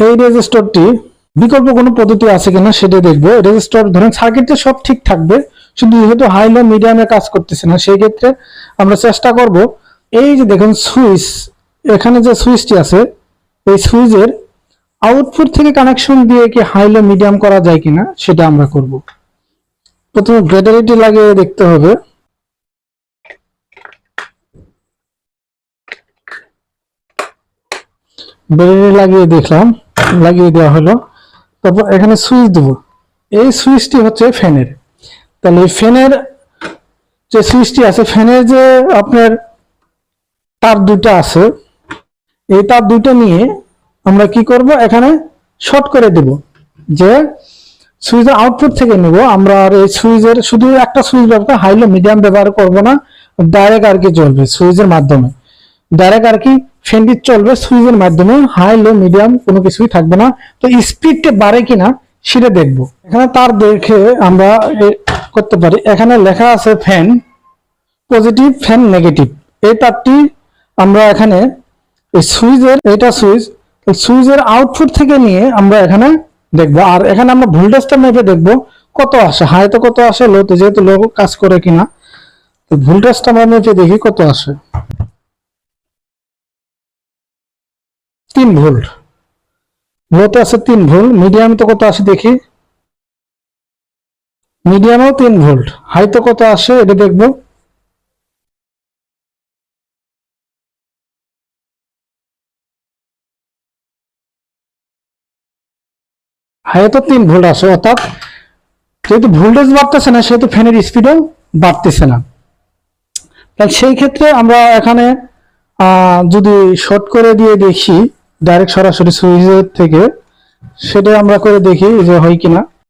এই রেজিস্টরটি বিকল্প কোনো পদ্ধতি আছে কিনা সেটা দেখবো। রেজিস্টর ধরেন সার্কিটে সব ঠিক থাকবে, শুধু যেহেতু হাই লো মিডিয়ামে কাজ করতেছে না, সেই ক্ষেত্রে আমরা চেষ্টা করব এই যে দেখুন সুইচ, এখানে যে সুইচটি আছে এই সুইচের আউটপুট থেকে কানেকশন দিয়ে কি হাই লো মিডিয়াম করা যায় কিনা সেটা আমরা করব। প্রথমে ব্যাটারিটি লাগিয়ে দেখতে হবে। ব্যাটারি লাগিয়ে দেখলাম, লাগিয়ে দেওয়া হলো। তারপর এখানে সুইচ দেব। এই সুইচটি হচ্ছে ফ্যানের। তাহলে এই ফ্যানের যে সুইচটি আছে, ফ্যানের যে আপনার তার দুটো আছে, এই তার দুটো নিয়ে আমরা কি করব, এখানে শর্ট করে দেব। যে সুইচের আউটপুট থেকে নেব আমরা, আর এই সুইচের শুধু একটা সুইচ ব্যবহার, হাই লো মিডিয়াম ব্যবহার করব না, ডাইরেক্ট আর কি চলবে সুইচের মাধ্যমে, ডাইরেক্ট আর কি ফ্যানটি চলবে সুইচের মাধ্যমে, হাই লো মিডিয়াম কোনো কিছুই থাকবে না। তো স্পিডটা বাড়ে কিনা সেটা দেখবো। এখানে তার দেখে আমরা করতে পারি। এখানে লেখা আছে ফ্যান পজিটিভ, ফ্যান নেগেটিভ। এই তারটি আমরা এখানে এই সুইচের, এটা সুইচ, সুইচের আউটপুট থেকে নিয়ে আমরা এখানে দেখবো। আর এখানে আমরা ভোল্টেজটা মেপে দেখবো কত আসে, হাইতে কত আসে, লোতে যেহেতু লো কাজ করে কিনা। তো ভোল্টেজটা আমরা মেপে দেখি কত আসে। 3 ভোল্ট, লোতে আছে 3 ভোল্ট। মিডিয়াম তো কত আসে দেখি, মিডিয়ামেও 3 ভোল্ট। হাইতে কত আসে এটা দেখবো। হাইতে 3 ভোল্ট আসে, অর্থাৎ যেহেতু ভোল্টেজ বাড়তেছে না সেহেতু ফ্যানের স্পিডও বাড়তেছে না। তাহলে সেই ক্ষেত্রে আমরা এখানে যদি শর্ট করে দিয়ে দেখি ডাইরেক্ট সরাসরি সুইচের থেকে, সেটা আমরা করে দেখি যে হয় কিনা।